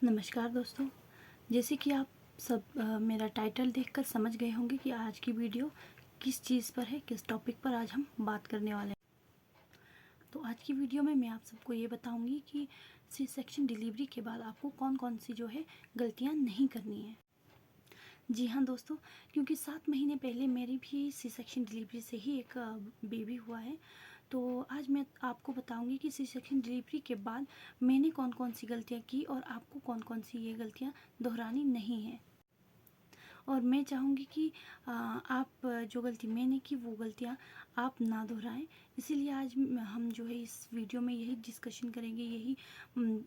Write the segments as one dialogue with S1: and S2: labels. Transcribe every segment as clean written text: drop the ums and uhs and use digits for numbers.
S1: नमस्कार दोस्तों। जैसे कि आप सब मेरा टाइटल देखकर समझ गए होंगे कि आज की वीडियो किस चीज़ पर है, किस टॉपिक पर आज हम बात करने वाले हैं। तो आज की वीडियो में मैं आप सबको ये बताऊंगी कि सी सेक्शन डिलीवरी के बाद आपको कौन कौन सी जो है गलतियां नहीं करनी है। जी हाँ दोस्तों, क्योंकि 7 महीने पहले मेरी भी सी सेक्शन डिलीवरी से ही एक बेबी हुआ है। तो आज मैं आपको बताऊंगी कि सी सेक्शन डिलीवरी के बाद मैंने कौन कौन सी गलतियां की और आपको कौन कौन सी ये गलतियां दोहरानी नहीं है। और मैं चाहूँगी कि आप जो गलती मैंने की वो गलतियाँ आप ना दोहराएं। इसीलिए आज हम जो है इस वीडियो में यही डिस्कशन करेंगे, यही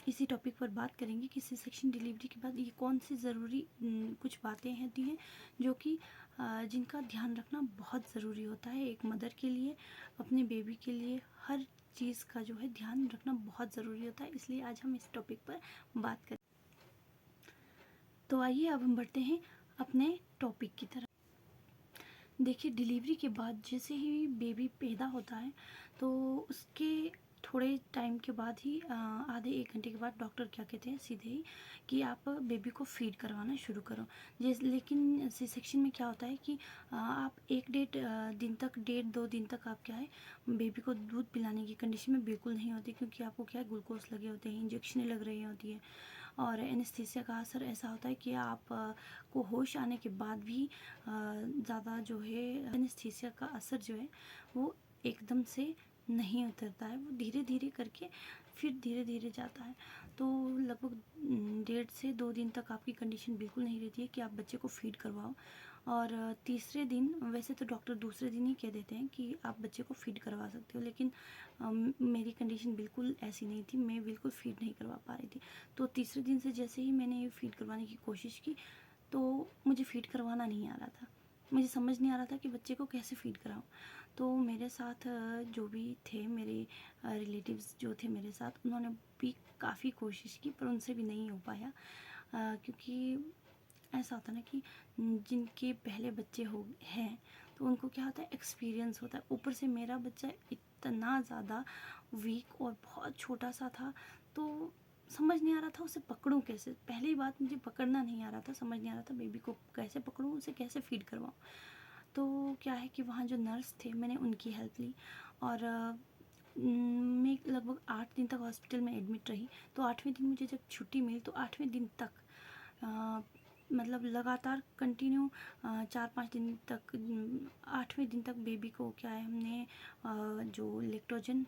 S1: इसी टॉपिक पर बात करेंगे कि सी सेक्शन डिलीवरी के बाद ये कौन सी ज़रूरी कुछ बातें होती हैं जो कि जिनका ध्यान रखना बहुत ज़रूरी होता है एक मदर के लिए, अपने बेबी के लिए। हर चीज़ का जो है ध्यान रखना बहुत ज़रूरी होता है, इसलिए आज हम इस टॉपिक पर बात करें। तो आइए अब हम बढ़ते हैं अपने टॉपिक की तरफ। देखिए, डिलीवरी के बाद जैसे ही बेबी पैदा होता है तो उसके थोड़े टाइम के बाद ही आधे 1 घंटे के बाद डॉक्टर क्या कहते हैं सीधे ही कि आप बेबी को फीड करवाना शुरू करो। जैसे लेकिन सी सेक्शन में क्या होता है कि आप 1 डेढ़ दिन तक, 1.5 2 दिन तक आप क्या है बेबी को दूध पिलाने की कंडीशन में बिल्कुल नहीं होती, क्योंकि आपको क्या है ग्लूकोज लगे होते हैं, इंजेक्शनें लग रही होती है और एनेस्थीसिया का असर ऐसा होता है कि आप को होश आने के बाद भी ज़्यादा जो है एनेस्थीसिया का असर जो है वो एकदम से नहीं उतरता है, वो धीरे धीरे करके फिर धीरे धीरे जाता है। तो लगभग 1.5 से 2 दिन तक आपकी कंडीशन बिल्कुल नहीं रहती है कि आप बच्चे को फीड करवाओ। और तीसरे दिन, वैसे तो डॉक्टर दूसरे दिन ही कह देते हैं कि आप बच्चे को फीड करवा सकते हो, लेकिन मेरी कंडीशन बिल्कुल ऐसी नहीं थी, मैं बिल्कुल फीड नहीं करवा पा रही थी। तो तीसरे दिन से जैसे ही मैंने फीड करवाने की कोशिश की तो मुझे फ़ीड करवाना नहीं आ रहा था। मुझे समझ नहीं आ रहा था कि बच्चे को कैसे फ़ीड कराऊँ। तो मेरे साथ जो भी थे मेरे रिलेटिव्स जो थे मेरे साथ, उन्होंने भी काफ़ी कोशिश की पर उनसे भी नहीं हो पाया। क्योंकि ऐसा होता है ना कि जिनके पहले बच्चे हो हैं तो उनको क्या होता है, एक्सपीरियंस होता है। ऊपर से मेरा बच्चा इतना ज़्यादा वीक और बहुत छोटा सा था, तो समझ नहीं आ रहा था उसे पकड़ूं कैसे। पहली बात, मुझे पकड़ना नहीं आ रहा था, समझ नहीं आ रहा था बेबी को कैसे पकड़ूं, उसे कैसे फीड करवाऊं। तो क्या है कि वहाँ जो नर्स थे मैंने उनकी हेल्प ली और मैं लगभग 8 दिन तक हॉस्पिटल में एडमिट रही। तो 8वें दिन मुझे जब छुट्टी मिली तो 8वें दिन तक मतलब लगातार कंटिन्यू 4 5 दिन तक, 8वें दिन तक बेबी को क्या है हमने जो लेक्टोजन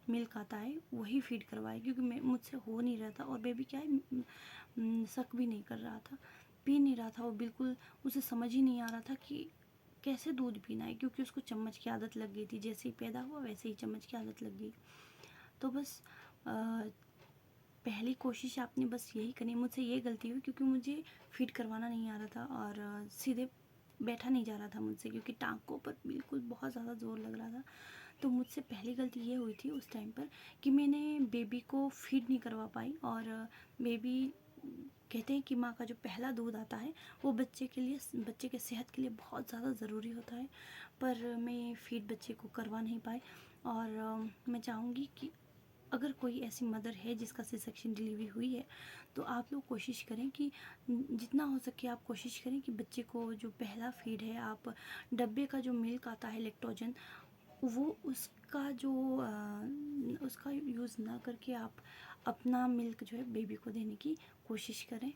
S1: मिल्क आता है वही फीड करवाया, क्योंकि मैं मुझसे हो नहीं रहा था और बेबी क्या है शक भी नहीं कर रहा था, पी नहीं रहा था वो बिल्कुल। उसे समझ ही नहीं आ रहा था कि कैसे दूध पीना है, क्योंकि उसको चम्मच की आदत लग गई थी। जैसे ही पैदा हुआ वैसे ही चम्मच की आदत लग गई। तो बस पहली कोशिश आपने बस यही करनी। मुझसे ये गलती हुई क्योंकि मुझे फीड करवाना नहीं आ रहा था और सीधे बैठा नहीं जा रहा था मुझसे, क्योंकि टाँगों पर बिल्कुल बहुत ज़्यादा ज़ोर लग रहा था। तो मुझसे पहली गलती ये हुई थी उस टाइम पर कि मैंने बेबी को फीड नहीं करवा पाई। और बेबी, कहते हैं कि माँ का जो पहला दूध आता है वो बच्चे के लिए, बच्चे के सेहत के लिए बहुत ज़्यादा ज़रूरी होता है, पर मैं फीड बच्चे को करवा नहीं पाई। और मैं चाहूँगी कि अगर कोई ऐसी मदर है जिसका सी सेक्शन डिलीवरी हुई है तो आप लोग कोशिश करें कि जितना हो सके आप कोशिश करें कि बच्चे को जो पहला फीड है, आप डब्बे का जो मिल्क आता है लेक्टोजन, वो उसका जो उसका यूज़ ना करके आप अपना मिल्क जो है बेबी को देने की कोशिश करें।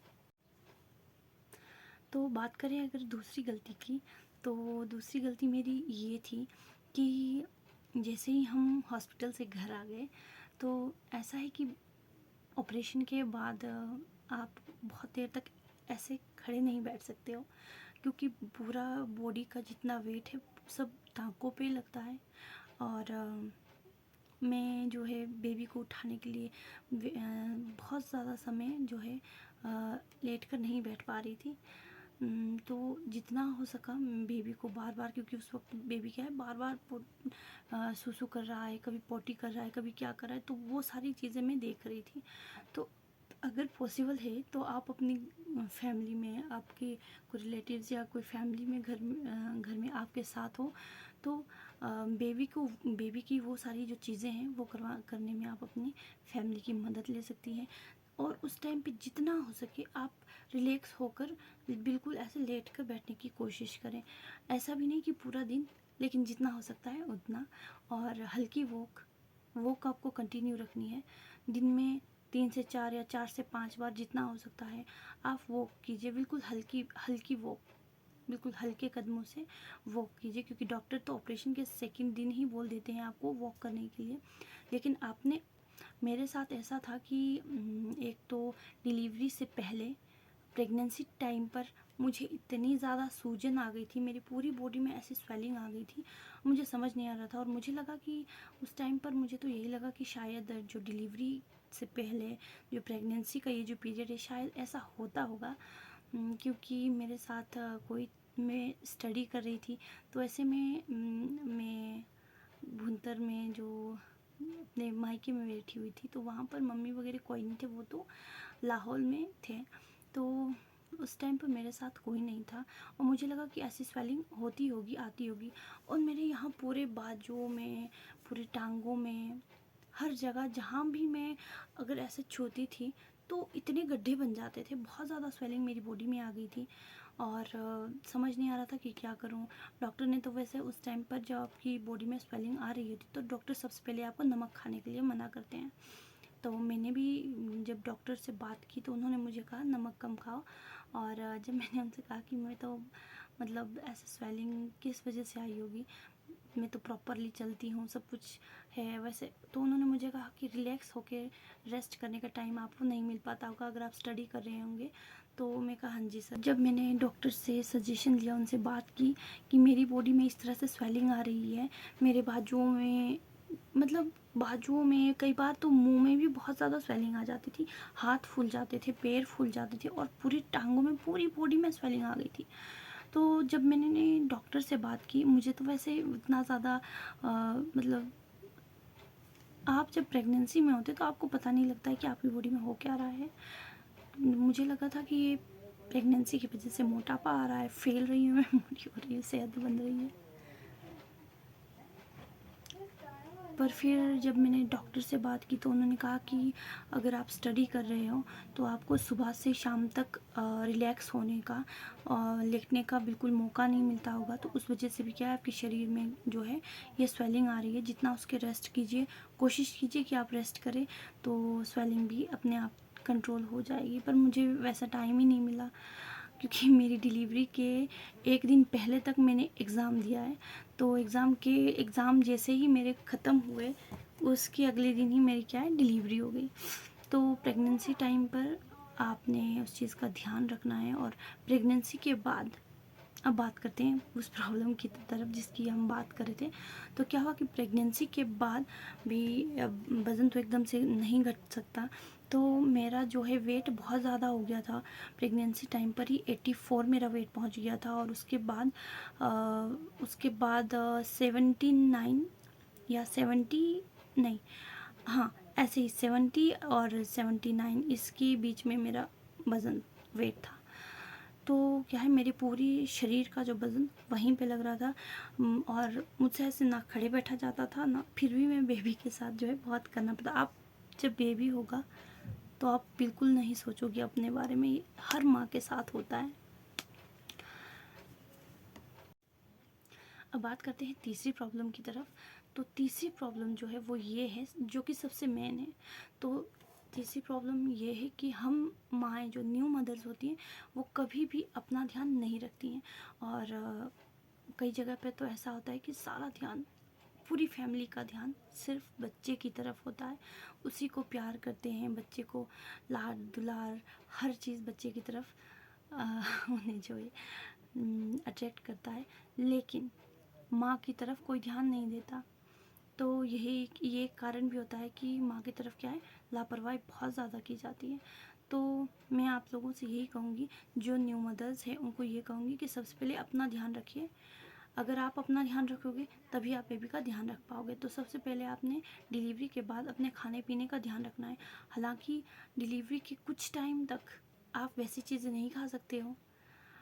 S1: तो बात करें अगर दूसरी गलती की, तो दूसरी गलती मेरी ये थी कि जैसे ही हम हॉस्पिटल से घर आ गए तो ऐसा है कि ऑपरेशन के बाद आप बहुत देर तक ऐसे खड़े नहीं बैठ सकते हो, क्योंकि पूरा बॉडी का जितना वेट है सब टाँगों पे लगता है। और मैं जो है बेबी को उठाने के लिए बहुत ज़्यादा समय जो है लेट कर नहीं बैठ पा रही थी। तो जितना हो सका बेबी को बार बार, क्योंकि उस वक्त बेबी क्या है बार बार सूसू कर रहा है, कभी पोटी कर रहा है, कभी क्या कर रहा है, तो वो सारी चीज़ें मैं देख रही थी। तो अगर पॉसिबल है तो आप अपनी फैमिली में, आपके कोई रिलेटिव्स या कोई फैमिली में घर में आपके साथ हो तो बेबी की वो सारी जो चीज़ें हैं वो करने में आप अपनी फैमिली की मदद ले सकती हैं। और उस टाइम पे जितना हो सके आप रिलैक्स होकर बिल्कुल ऐसे लेट कर बैठने की कोशिश करें। ऐसा भी नहीं कि पूरा दिन, लेकिन जितना हो सकता है उतना। और हल्की वॉक आपको कंटिन्यू रखनी है। दिन में 3 से 4 या 4 से 5 बार जितना हो सकता है आप वॉक कीजिए। बिल्कुल हल्की हल्की वॉक, बिल्कुल हल्के कदमों से वॉक कीजिए, क्योंकि डॉक्टर तो ऑपरेशन के सेकंड दिन ही बोल देते हैं आपको वॉक करने के लिए। लेकिन मेरे साथ ऐसा था कि एक तो डिलीवरी से पहले प्रेगनेंसी टाइम पर मुझे इतनी ज़्यादा सूजन आ गई थी, मेरी पूरी बॉडी में ऐसी स्वेलिंग आ गई थी, मुझे समझ नहीं आ रहा था। और मुझे लगा कि उस टाइम पर मुझे तो यही लगा कि शायद जो डिलीवरी से पहले जो प्रेगनेंसी का ये जो पीरियड है शायद ऐसा होता होगा, क्योंकि मेरे साथ मैं स्टडी कर रही थी। तो ऐसे में मैं भुंतर में जो अपने मायके में बैठी हुई थी, तो वहाँ पर मम्मी वगैरह कोई नहीं थे, वो तो लाहौर में थे। तो उस टाइम पर मेरे साथ कोई नहीं था और मुझे लगा कि ऐसी स्वेलिंग होती होगी, आती होगी। और मेरे यहाँ पूरे बाजुओं में, पूरे टांगों में, हर जगह जहाँ भी मैं अगर ऐसे छूती थी तो इतने गड्ढे बन जाते थे, बहुत ज़्यादा स्वेलिंग मेरी बॉडी में आ गई थी। और समझ नहीं आ रहा था कि क्या करूं। डॉक्टर ने तो वैसे उस टाइम पर जब आपकी बॉडी में स्वेलिंग आ रही होती तो डॉक्टर सबसे पहले आपको नमक खाने के लिए मना करते हैं। तो मैंने भी जब डॉक्टर से बात की तो उन्होंने मुझे कहा नमक कम खाओ। और जब मैंने उनसे कहा कि मैं तो मतलब ऐसे स्वेलिंग किस वजह से आई होगी, मैं तो प्रॉपरली चलती हूँ, सब कुछ है वैसे, तो उन्होंने मुझे कहा कि रिलैक्स होके रेस्ट करने का टाइम आपको नहीं मिल पाता होगा अगर आप स्टडी कर रहे होंगे। तो मैं कहा हाँ जी सर। जब मैंने डॉक्टर से सजेशन लिया, उनसे बात की कि मेरी बॉडी में इस तरह से स्वेलिंग आ रही है, मेरे बाजुओं में, मतलब बाजुओं में, कई बार तो मुंह में भी बहुत ज़्यादा स्वेलिंग आ जाती थी, हाथ फूल जाते थे, पैर फूल जाते थे और पूरी टांगों में, पूरी बॉडी में स्वेलिंग आ गई थी। तो जब मैंने डॉक्टर से बात की, मुझे तो वैसे इतना ज़्यादा मतलब आप जब प्रेगनेंसी में होते तो आपको पता नहीं लगता है कि आपकी बॉडी में हो क्या रहा है। मुझे लगा था कि ये प्रेगनेंसी की वजह से मोटापा आ रहा है, फैल रही हूँ मैं, मोटी हो रही हूँ, सेहत बन रही है। पर फिर जब मैंने डॉक्टर से बात की तो उन्होंने कहा कि अगर आप स्टडी कर रहे हो तो आपको सुबह से शाम तक रिलैक्स होने का, लेटने का बिल्कुल मौका नहीं मिलता होगा। तो उस वजह से भी क्या है, आपके शरीर में जो है ये स्वेलिंग आ रही है। जितना उसके रेस्ट कीजिए, कोशिश कीजिए कि आप रेस्ट करें तो स्वेलिंग भी अपने आप कंट्रोल हो जाएगी। पर मुझे वैसा टाइम ही नहीं मिला, क्योंकि मेरी डिलीवरी के एक दिन पहले तक मैंने एग्ज़ाम दिया है। तो एग्ज़ाम जैसे ही मेरे ख़त्म हुए उसके अगले दिन ही मेरी क्या है, डिलीवरी हो गई। तो प्रेगनेंसी टाइम पर आपने उस चीज़ का ध्यान रखना है। और प्रेगनेंसी के बाद अब बात करते हैं उस प्रॉब्लम की तरफ जिसकी हम बात कर रहे थे। तो क्या हुआ कि प्रेगनेंसी के बाद भी वज़न तो एकदम से नहीं घट सकता, तो मेरा जो है वेट बहुत ज़्यादा हो गया था। प्रेगनेंसी टाइम पर ही 84 मेरा वेट पहुंच गया था। और उसके बाद 79 या 70, नहीं, हाँ ऐसे ही 70 और 79 इसके बीच में मेरा वज़न वेट था। तो क्या है, मेरे पूरी शरीर का जो वज़न वहीं पे लग रहा था। और मुझसे ऐसे ना खड़े बैठा जाता था ना, फिर भी मैं बेबी के साथ जो है बहुत करना पड़ता। आप जब बेबी होगा तो आप बिल्कुल नहीं सोचोगे अपने बारे में, ये हर माँ के साथ होता है। अब बात करते हैं तीसरी प्रॉब्लम की तरफ। तो तीसरी प्रॉब्लम जो है वो ये है, जो कि सबसे मेन है। तो तीसरी प्रॉब्लम ये है कि हम माएँ जो न्यू मदर्स होती हैं वो कभी भी अपना ध्यान नहीं रखती हैं। और कई जगह पे तो ऐसा होता है कि सारा ध्यान, पूरी फैमिली का ध्यान सिर्फ बच्चे की तरफ होता है, उसी को प्यार करते हैं, बच्चे को लाड दुलार हर चीज़ बच्चे की तरफ उन्हें जो है अट्रैक्ट करता है, लेकिन माँ की तरफ कोई ध्यान नहीं देता। तो ये कारण भी होता है कि माँ की तरफ क्या है, लापरवाही बहुत ज़्यादा की जाती है। तो मैं आप लोगों से यही कहूँगी, जो न्यू मदर्स हैं उनको ये कहूँगी कि सबसे पहले अपना ध्यान रखिए। अगर आप अपना ध्यान रखोगे तभी आप बेबी का ध्यान रख पाओगे। तो सबसे पहले आपने डिलीवरी के बाद अपने खाने पीने का ध्यान रखना है। हालांकि डिलीवरी के कुछ टाइम तक आप वैसी चीज़ें नहीं खा सकते हो,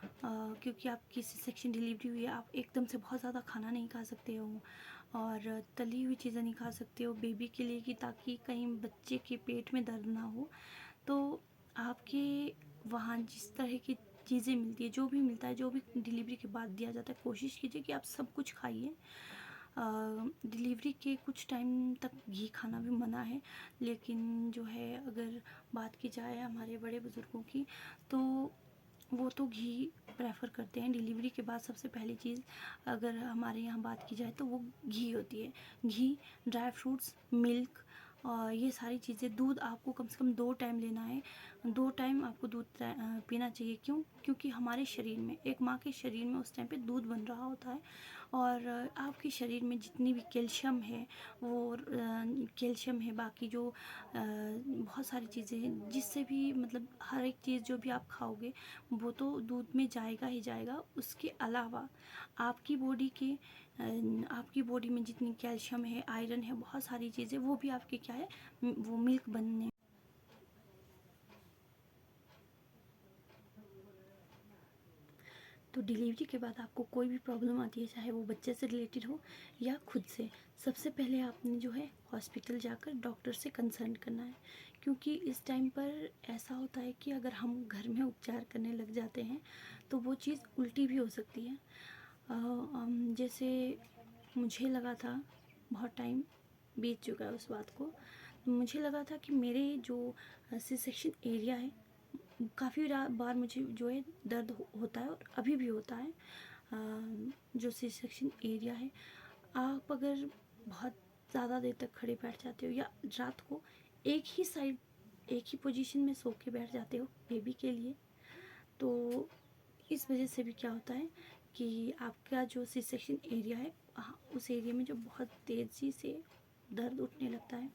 S1: क्योंकि आपकी सी सेक्शन डिलीवरी हुई है, आप एकदम से बहुत ज़्यादा खाना नहीं खा सकते हो और तली हुई चीज़ें नहीं खा सकते हो बेबी के लिए, कि ताकि कहीं बच्चे के पेट में दर्द ना हो। तो आपके वहाँ जिस तरह की चीज़ें मिलती है, जो भी मिलता है, जो भी डिलीवरी के बाद दिया जाता है, कोशिश कीजिए कि आप सब कुछ खाइए। डिलीवरी के कुछ टाइम तक घी खाना भी मना है, लेकिन जो है अगर बात की जाए हमारे बड़े बुज़ुर्गों की, तो वो तो घी प्रेफर करते हैं। डिलीवरी के बाद सबसे पहली चीज़ अगर हमारे यहाँ बात की जाए तो वो घी होती है। घी, ड्राई फ्रूट्स, मिल्क और ये सारी चीज़ें, दूध आपको कम से कम 2 टाइम लेना है। 2 टाइम आपको दूध पीना चाहिए। क्यों? क्योंकि हमारे शरीर में, एक माँ के शरीर में उस टाइम पे दूध बन रहा होता है और आपके शरीर में जितनी भी कैल्शियम है, वो कैल्शियम है, बाकी जो बहुत सारी चीज़ें हैं, जिससे भी मतलब हर एक चीज़ जो भी आप खाओगे वो तो दूध में जाएगा ही जाएगा। उसके अलावा आपकी बॉडी में जितनी कैल्शियम है, आयरन है, बहुत सारी चीज़ें, वो भी आपके क्या है, वो मिल्क बनने। तो डिलीवरी के बाद आपको कोई भी प्रॉब्लम आती है, चाहे वो बच्चे से रिलेटेड हो या खुद से, सबसे पहले आपने जो है हॉस्पिटल जाकर डॉक्टर से कंसल्ट करना है। क्योंकि इस टाइम पर ऐसा होता है कि अगर हम घर में उपचार करने लग जाते हैं तो वो चीज़ उल्टी भी हो सकती है। जैसे मुझे लगा था, बहुत टाइम बीत चुका है उस बात को, मुझे लगा था कि मेरे जो सी सेक्शन एरिया है, काफ़ी बार मुझे जो है दर्द होता है और अभी भी होता है। जो सी सेक्शन एरिया है, आप अगर बहुत ज़्यादा देर तक खड़े बैठ जाते हो या रात को एक ही साइड, एक ही पोजीशन में सो के बैठ जाते हो बेबी के लिए, तो इस वजह से भी क्या होता है कि आपका जो सी सेक्शन एरिया है, उस एरिया में जो बहुत तेज़ी से दर्द उठने लगता है।